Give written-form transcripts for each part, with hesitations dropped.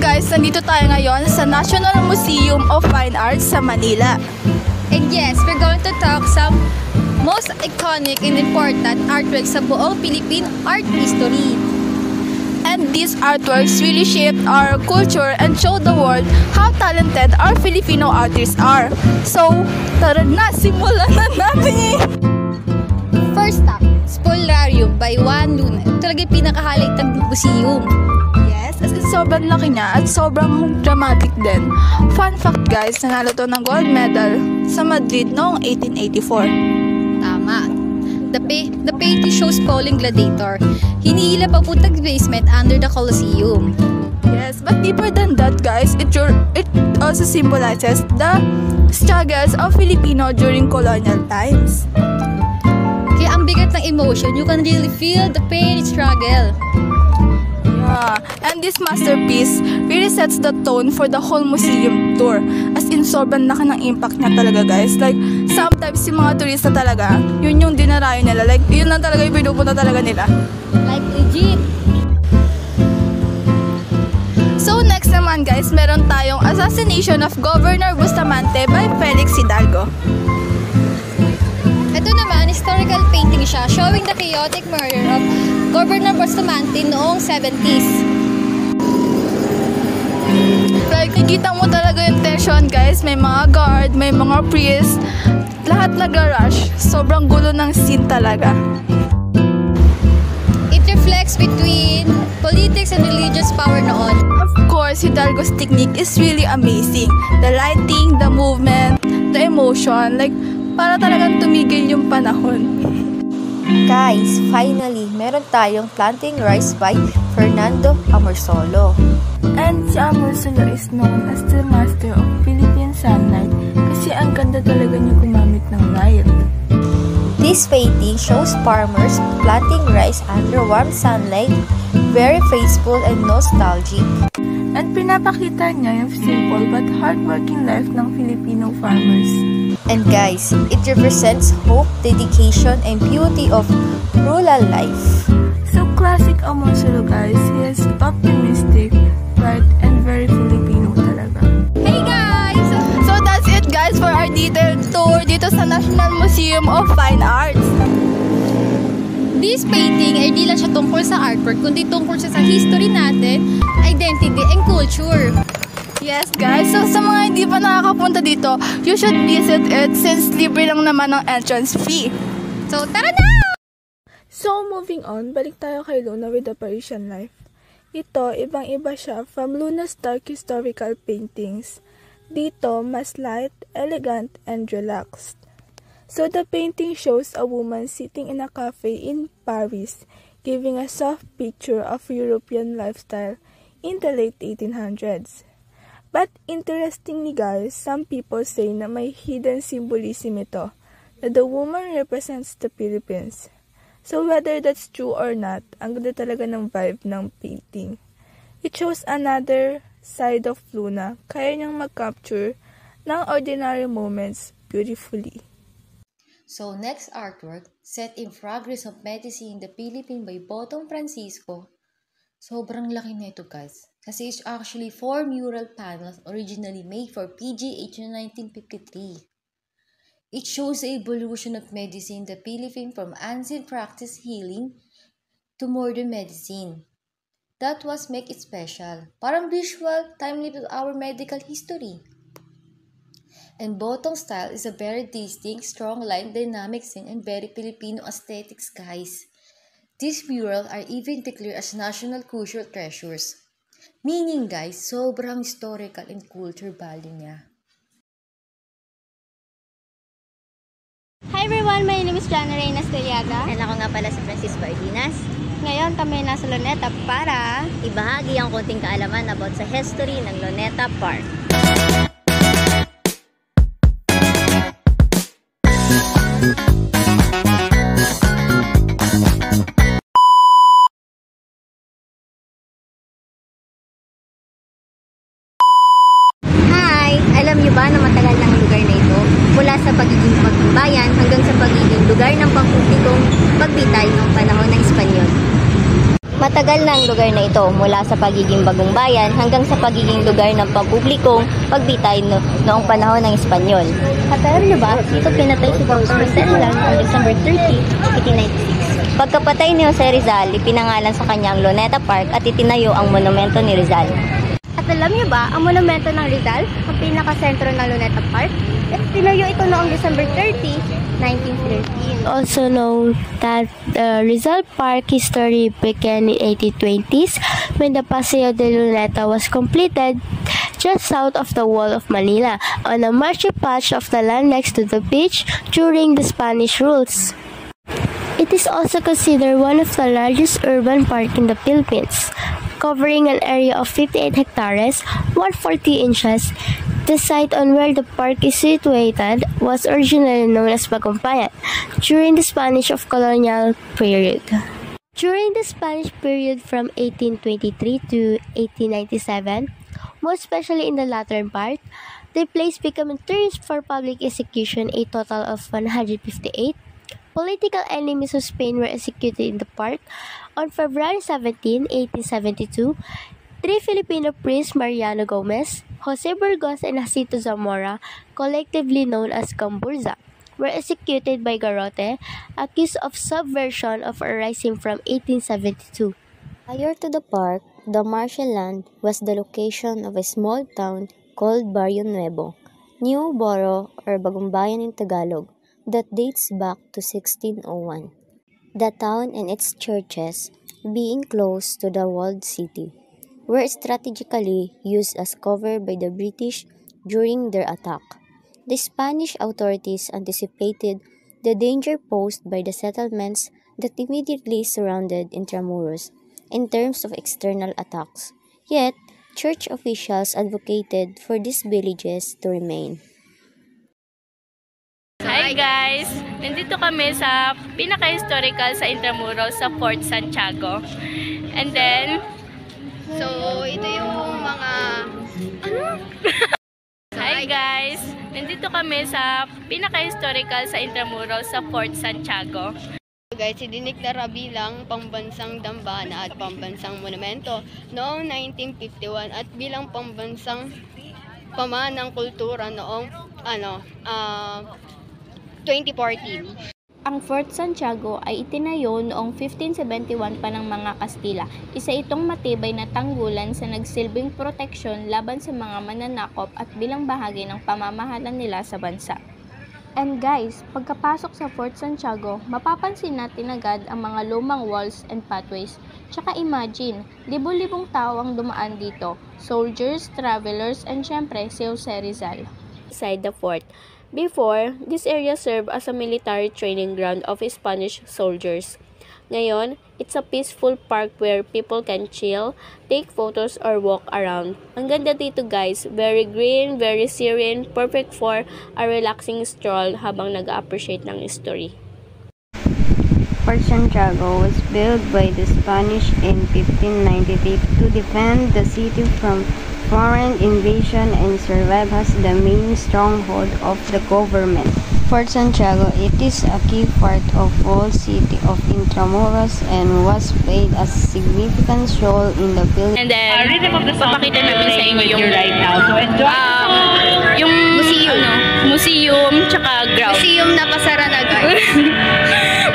guys, nandito tayo ngayon sa National Museum of Fine Arts sa Manila. And yes, we're going to talk some most iconic and important artworks sa buong Philippine art history. And these artworks really shaped our culture and showed the world how talented our Filipino artists are. So, tara na, simulan na natin! First up, Spolarium by Juan Luna. Ito talaga yung pinaka-highlight ng museum. Yes, as in sobrang laki niya at sobrang dramatic din. Fun fact guys, nanalo to ng gold medal sa Madrid noong 1884. Tama. The painting shows falling gladiator. Hinihila papuntang basement under the Colosseum. Yes, but deeper than that guys, it also symbolizes the struggles of Filipino during colonial times. Kaya ang bigat ng emotion, you can really feel the pain and struggle. Yeah, and this masterpiece really sets the tone for the whole museum tour. As in, sobrang laki ng impact niya talaga guys. Like, sometimes yung mga turista talaga, yun yung dinarayo nila. Like, yun lang talaga yung pinupunta talaga nila. Like legit. So next naman guys, meron tayong Assassination of Governor Bustamante by Felix Hidalgo. Ito naman, historical painting siya showing the chaotic murder of Governor Bustamante noong 70s. Like, nakikita mo talaga yung tension guys. May mga guard, may mga priest, lahat nag-rush. Sobrang gulo ng scene talaga. It reflects between politics and religious power noon. Of course, Hidalgo's technique is really amazing. The lighting, the movement, the emotion, like, para talagang tumigil yung panahon. Guys, finally, meron tayong Planting Rice by Fernando Amorsolo. And si Amorsolo is known as the master of Philippine sunlight kasi ang ganda talaga niya gumamit ng light. This painting shows farmers planting rice under warm sunlight, very faithful and nostalgic. At pinapakita niya yung simple but hardworking life ng Filipino farmers. And guys, it represents hope, dedication, and beauty of rural life. So classic Amorsolo guys, he is optimistic, bright, and very Filipino talaga. Hey guys! So that's it guys for our detailed tour dito sa National Museum of Fine Arts. This painting ay di lang siya tungkol sa artwork, kundi tungkol siya sa history natin, identity, and culture. Yes guys, so sa mga hindi pa nakakapunta dito, you should visit it since libre lang naman ang entrance fee. So tara na! So moving on, balik tayo kay Luna with the Parisian life. Ito, ibang-iba siya from Luna's dark historical paintings. Dito, mas light, elegant, and relaxed. So the painting shows a woman sitting in a cafe in Paris, giving a soft picture of European lifestyle in the late 1800s. But interestingly guys, some people say na may hidden symbolism ito, na the woman represents the Philippines. So whether that's true or not, ang ganda talaga ng vibe ng painting. It shows another side of Luna, kaya niyang mag-capture ng ordinary moments beautifully. So next artwork, set in Progress of Medicine in the Philippines by Botong Francisco. Sobrang laki na ito guys. Kasi it's actually 4 mural panels originally made for PGH in 1953. It shows the evolution of medicine in the Philippines from ancient practice healing to modern medicine. That was make it special. Parang visual, timely to our medical history. And Botong's style is a very distinct, strong line dynamics and very Filipino aesthetics guys. These murals are even declared as national cultural treasures. Meaning guys, sobrang historical and culture value niya. Hi everyone! My name is Jana Reyna Steliaga. And ako nga pala si Francisco Ardinas. Ngayon kami nasa Luneta para ibahagi ang konting kaalaman about sa history ng Luneta Park. Alam niyo ba na matagal ng lugar na ito? Mula sa pagiging pagbayan hanggang sa pagiging lugar ng pangpublikong pagbitay noong panahon ng Espanyol. Matagal na ang lugar na ito mula sa pagiging bagong bayan hanggang sa pagiging lugar ng pampublikong pagbitay noong panahon ng Espanyol. At alam niyo ba, dito pinatay si Dr. Jose Rizal on December 30, 1896. Pagkapatay ni Jose Rizal, ipinangalan sa kanya ang Luneta Park at itinayo ang monumento ni Rizal. At alam niyo ba, ang monumento ng Rizal, ang pinakasentro ng Luneta Park, tinayo ito noong December 30, 1913. Also know that the Rizal Park history began in 1820s when the Paseo de Luneta was completed just south of the wall of Manila on a marshy patch of the land next to the beach during the Spanish rules. It is also considered one of the largest urban park in the Philippines, covering an area of 58 hectares, 140 inches. The site on where the park is situated was originally known as Bagumbayan during the Spanish of colonial period. During the Spanish period from 1823 to 1897, most especially in the latter part, the place became notorious for public execution, a total of 158. Political enemies of Spain were executed in the park. On February 17, 1872, 3 Filipino priests, Mariano Gomez, Jose Burgos, and Jacinto Zamora, collectively known as Camburza, were executed by Garrote, accused of subversion of a rising from 1872. Prior to the park, the marshal land was the location of a small town called Barrio Nuevo, New Borough or Bagumbayan in Tagalog, that dates back to 1601. The town and its churches, being close to the walled city, were strategically used as cover by the British during their attack. The Spanish authorities anticipated the danger posed by the settlements that immediately surrounded Intramuros in terms of external attacks. Yet, church officials advocated for these villages to remain. Hi guys! Nandito kami sa pinaka-historical sa Intramuros sa Fort Santiago. And then, So, ito yung mga... hi guys! Nandito kami sa pinaka-historical sa Intramuros sa Fort Santiago. Guys, idiniklara bilang pambansang dambana at pambansang monumento noong 1951 at bilang pambansang pamanang kultura noong 2014. Ang Fort Santiago ay itinayo noong 1571 pa ng mga Kastila. Isa itong matibay na tanggulan sa nagsilbing proteksyon laban sa mga mananakop at bilang bahagi ng pamamahalan nila sa bansa. And guys, pagkapasok sa Fort Santiago, mapapansin natin agad ang mga lumang walls and pathways. Tsaka imagine, libo-libong tao ang dumaan dito. Soldiers, travelers, and syempre si Jose Rizal. Inside the fort. Before, this area served as a military training ground of Spanish soldiers. Ngayon, it's a peaceful park where people can chill, take photos, or walk around. Ang ganda dito guys, very green, very serene, perfect for a relaxing stroll habang nag-appreciate ng history. Fort Santiago was built by the Spanish in 1593 to defend the city from foreign invasion and serve as the main stronghold of the government. Fort Santiago, it is a key part of whole city of Intramuros and was played a significant role in the building. And then, papakita namin sa inyo yung yung museum tsaka ground. Museum na pasara na guys.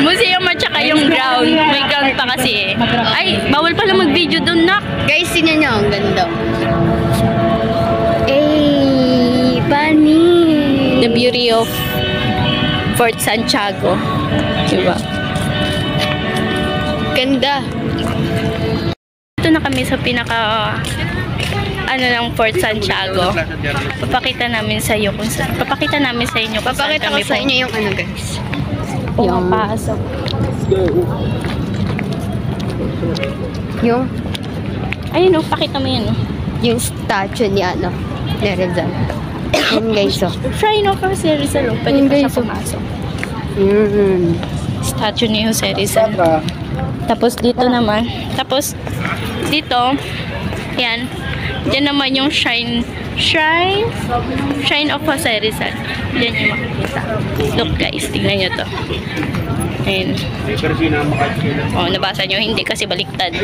Museum at tsaka yung ground. May ground pa kasi eh. Ay, bawal pala mag-video doon, nak. Guys, tingnan nyo, ang ganda. The beauty of Fort Santiago. Diba? Ganda. Ito na kami sa pinaka ng Fort Santiago. Papakita namin sa inyo kung saan. Papakita namin sa inyo kung saan Papakita ko sa inyo yung guys. Yung pasok. Yung Ayun, pakita mo yan. yung statue ni ni Rizal. Yan guys, Try no kasi Rizal, pwede pa siya pumasok. Statue ni Jose Rizal. Tapos dito naman, yan, Yan naman yung Shrine of Jose Rizal. Yan yung makikita. Look guys, tingnan nyo to. Ayun. Oh, nabasa nyo, hindi kasi baliktad.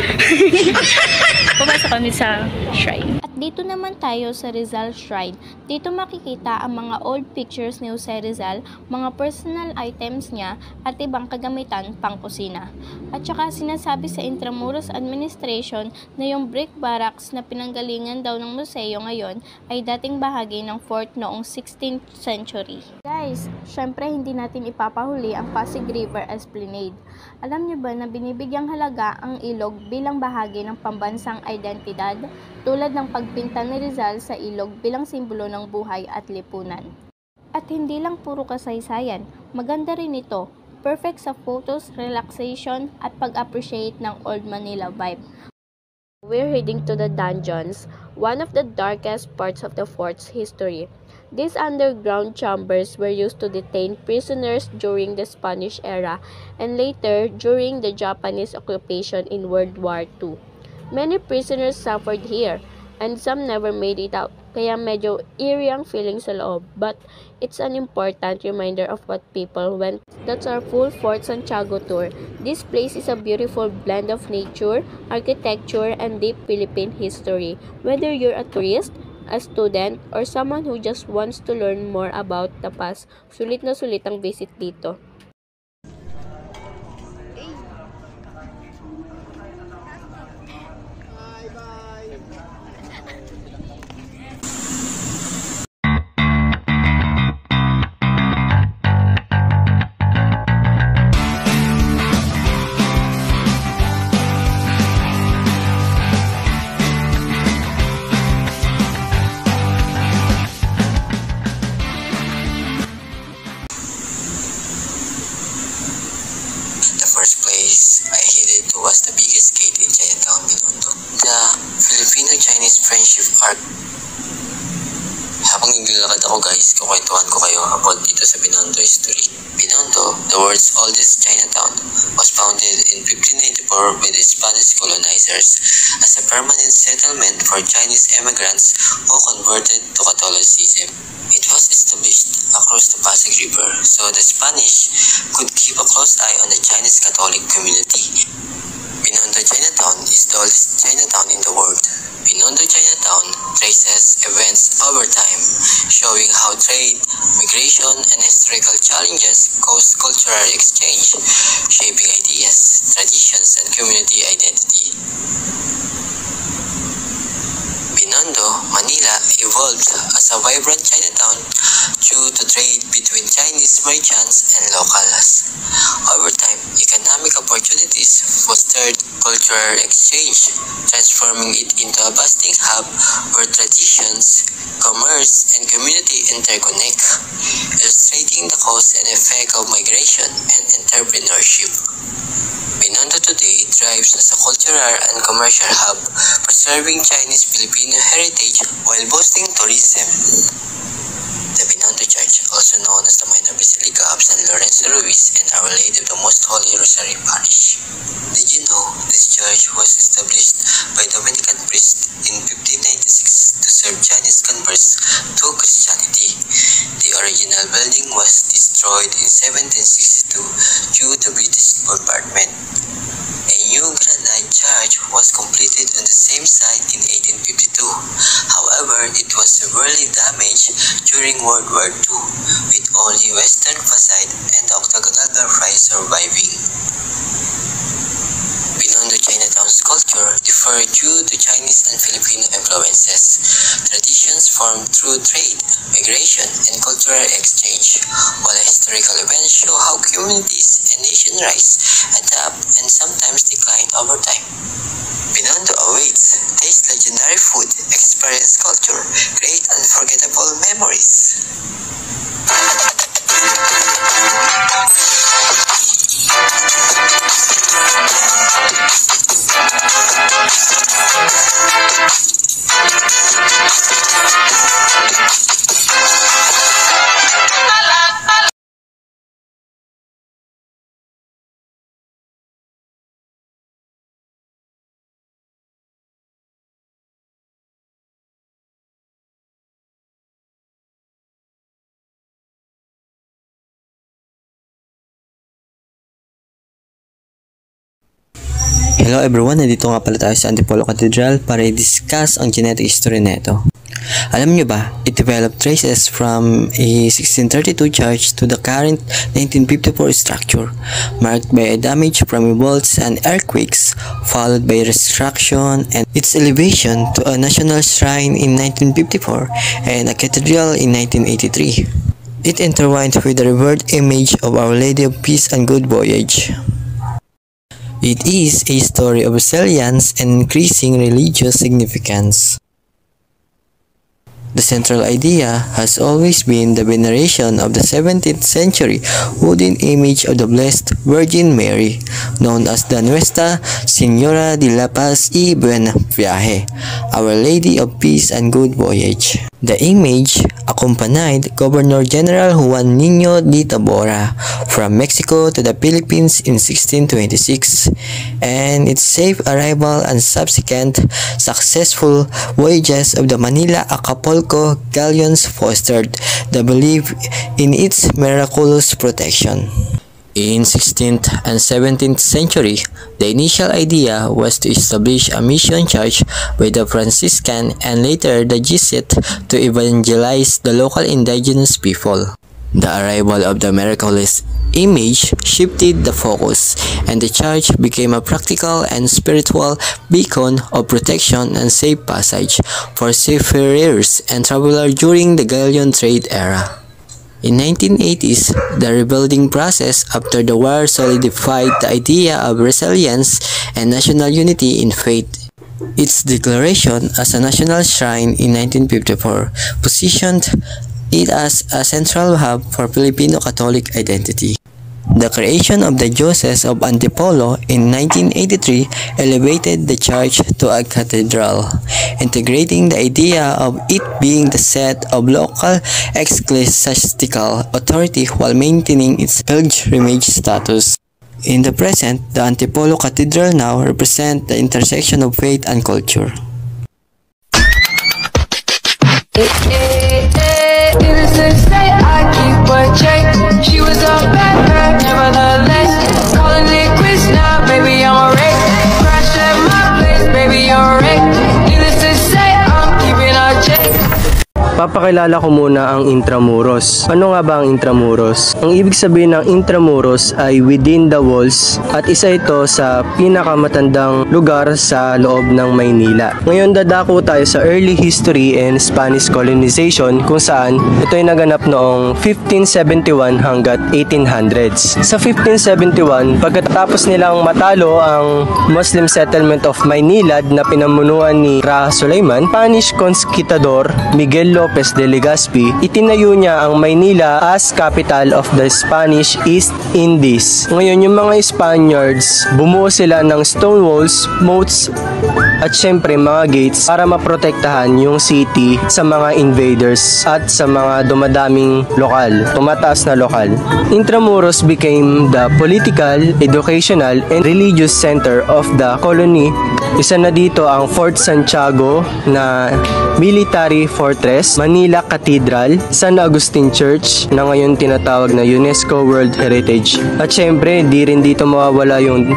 Pabasa kami sa shrine. At dito naman tayo sa Rizal Shrine. Dito makikita ang mga old pictures ni Jose Rizal, mga personal items niya, at ibang kagamitan pang kusina. At saka sinasabi sa Intramuros Administration na yung brick barracks na pinanggalingan daw ng museo ngayon ay dating bahagi ng fort noong 16th century. Guys, syempre hindi natin ipapahuli ang Pasig River Esplanade. Alam niyo ba na binibigyang halaga ang ilog bilang bahagi ng pambansang identidad, tulad ng pagpinta ni Rizal sa ilog bilang simbolo ng buhay at lipunan. At hindi lang puro kasaysayan, maganda rin ito, perfect sa photos, relaxation at pag-appreciate ng Old Manila vibe. We're heading to the dungeons, one of the darkest parts of the fort's history. These underground chambers were used to detain prisoners during the Spanish era and later during the Japanese occupation in World War II. Many prisoners suffered here, and some never made it out, kaya medyo eerie ang feeling sa loob, but it's an important reminder of what people went. That's our full Fort Santiago tour. This place is a beautiful blend of nature, architecture, and deep Philippine history. Whether you're a tourist, a student, or someone who just wants to learn more about the past, sulit na sulit ang visit dito. First place I headed to was the biggest gate in Chinatown, Binondo, the Filipino-Chinese Friendship Arc. Habang naglalakad ako guys, kukwentuhan ko kayo about dito sa Binondo history. Binondo, the world's oldest Chinatown, was founded in 1584 by the Spanish colonizers as a permanent settlement for Chinese immigrants who converted to Catholicism. It was established across the Pasig River so the Spanish could keep a close eye on the Chinese Catholic community. Binondo Chinatown is the oldest Chinatown in the world. Binondo Chinatown traces events over time, showing how trade, migration, and historical challenges caused cultural exchange, shaping ideas, traditions, and community identity. Binondo, Manila evolved as a vibrant Chinatown due to trade between Chinese merchants and locals. Over time, economic opportunities fostered cultural exchange, transforming it into a bustling hub where traditions, commerce, and community interconnect, illustrating the cause and effect of migration and entrepreneurship. Binondo today thrives as a cultural and commercial hub, preserving Chinese-Filipino heritage while boosting tourism. The Binondo Church, also known as the Minor Basilica of San Lorenzo Ruiz and Our Lady of the Most Holy Rosary Parish. Did you know this church was established by Dominican priests in 1596 to serve Chinese converts to Christianity? The original building was destroyed in 1762 due to British bombardment. A new granite church was completed on the same site in 1852. However, it was severely damaged during World War II, with only western facade and octagonal doorway surviving. Binondo Chinatown's culture differed due to Chinese and Filipino influences. Traditions formed through trade, migration, and cultural exchange, while historical events show how communities and nations rise, adapt, and sometimes decline over time. Binondo awaits. Taste legendary food, experience culture, create unforgettable memories. Hello everyone, nandito nga pala tayo sa Antipolo Cathedral para i-discuss ang genetic history nito. Alam nyo ba, it developed traces from a 1632 church to the current 1954 structure, marked by a damage from revolts and earthquakes, followed by reconstruction and its elevation to a national shrine in 1954 and a cathedral in 1983. It intertwined with the revered image of Our Lady of Peace and Good Voyage. It is a story of resilience and increasing religious significance. The central idea has always been the veneration of the 17th century wooden image of the Blessed Virgin Mary, known as the Nuestra Señora de la Paz y Buen Viaje, Our Lady of Peace and Good Voyage. The image accompanied Governor General Juan Niño de Tabora from Mexico to the Philippines in 1626, and its safe arrival and subsequent successful voyages of the Manila-Acapulco galleons fostered the belief in its miraculous protection. In 16th and 17th century, the initial idea was to establish a mission church by the Franciscan and later the Jesuit to evangelize the local indigenous people. The arrival of the miraculous image shifted the focus, and the church became a practical and spiritual beacon of protection and safe passage for seafarers and travelers during the galleon trade era. In 1980s, the rebuilding process after the war solidified the idea of resilience and national unity in faith. Its declaration as a national shrine in 1954 positioned it as a central hub for Filipino Catholic identity. The creation of the Diocese of Antipolo in 1983 elevated the church to a cathedral, integrating the idea of it being the seat of local ecclesiastical authority while maintaining its pilgrimage status. In the present, the Antipolo Cathedral now represents the intersection of faith and culture. She was a bad girl, nevertheless. Calling it quits now, baby, I'm a wreck. Crash at my place, baby, I'm a wreck. Needless to say, I'm keeping a check. Papakilala ko muna ang Intramuros. Ano nga ba ang Intramuros? Ang ibig sabihin ng Intramuros ay within the walls at isa ito sa pinakamatandang lugar sa loob ng Maynila. Ngayon dadako tayo sa early history and Spanish colonization kung saan ito ay naganap noong 1571 hanggat 1800s. Sa 1571, pagkatapos nilang matalo ang Muslim settlement of Maynilad na pinamunuan ni Ra Sulaiman, Spanish conquistador Miguel Lopez de Legazpi, itinayo niya ang Maynila as capital of the Spanish East Indies. Ngayon, yung mga Spaniards, bumuo sila ng stone walls, moats, at syempre mga gates para maprotektahan yung city sa mga invaders at sa mga dumadaming lokal, tumataas na lokal. Intramuros became the political, educational, and religious center of the colony. Isa na dito ang Fort Santiago na military fortress, Manila Cathedral, San Agustin Church na ngayon tinatawag na UNESCO World Heritage. At syempre, di rin dito mawawala yung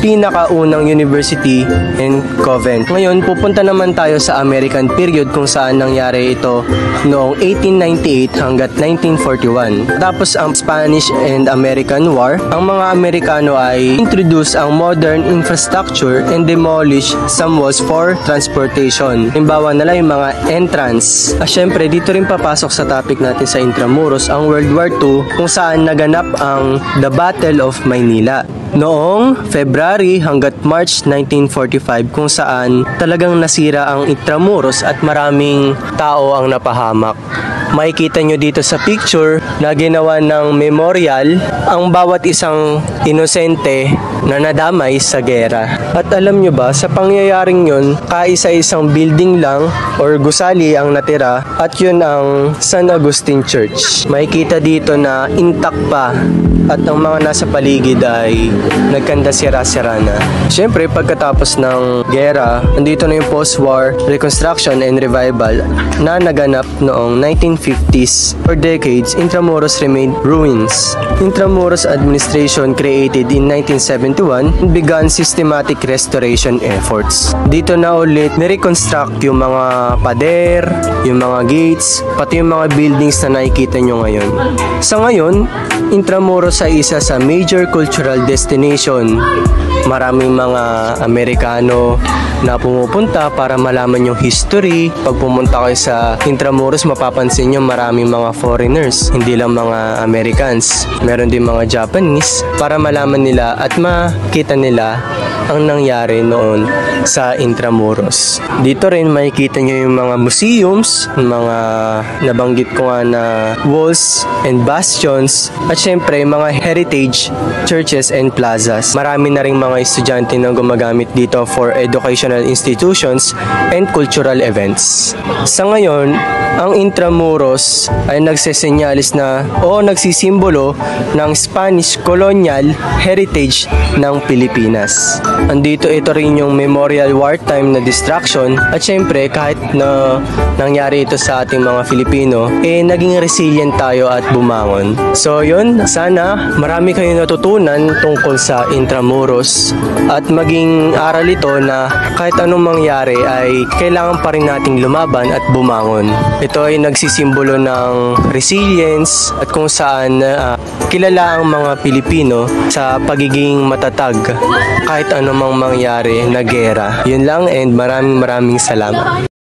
pinakaunang university and convent. Ngayon, pupunta naman tayo sa American period kung saan nangyari ito noong 1898 hanggat 1941. Tapos ang Spanish and American War, ang mga Amerikano ay introduce ang modern infrastructure and demolish some walls for transportation. Halimbawa na lang yung mga entrance. Syempre, dito rin papasok sa topic natin sa Intramuros ang World War II kung saan naganap ang The Battle of Maynila noong February hanggat March 1945 kung saan talagang nasira ang Intramuros at maraming tao ang napahamak. Makikita nyo dito sa picture na ginawa ng memorial ang bawat isang inosente na nadamay sa gera. At alam nyo ba, sa pangyayaring yun, kaisa-isang building lang or gusali ang natira at yun ang San Agustin Church. Makikita dito na intact pa at ang mga nasa paligid ay nagkanda sira-sira na. Siyempre, pagkatapos ng gera, andito na yung post-war reconstruction and revival na naganap noong 1950 1950s. For decades, Intramuros remained ruins. Intramuros administration created in 1971 and began systematic restoration efforts. Dito na ulit nireconstruct yung mga pader, yung mga gates, pati yung mga buildings na nakikita nyo ngayon. Sa ngayon, Intramuros ay isa sa major cultural destination. Maraming mga Amerikano na pumupunta para malaman yung history. Pag pumunta kayo sa Intramuros, mapapansin nyo maraming mga foreigners, hindi lang mga Americans. Meron din mga Japanese para malaman nila at makita nila ang nangyari noon sa Intramuros. Dito rin makikita nyo yung mga museums, mga nabanggit ko nga na walls and bastions, at syempre mga heritage churches and plazas. Marami na rin mga estudyante na gumagamit dito for educational institutions and cultural events. Sa ngayon, ang Intramuros ay nagsesenyalis na o nagsisimbolo ng Spanish colonial heritage ng Pilipinas. Andito ito rin yung memorial wartime na destruction at syempre kahit na nangyari ito sa ating mga Filipino, naging resilient tayo at bumangon. So yun, sana marami kayong natutunan tungkol sa Intramuros at maging aral ito na kahit anong mangyari ay kailangan pa rin nating lumaban at bumangon. Ito ay nagsisimbolo ng resilience at kung saan kilala ang mga Pilipino sa pagiging matatag kahit anumang mangyari na gera. Yun lang and maraming salamat.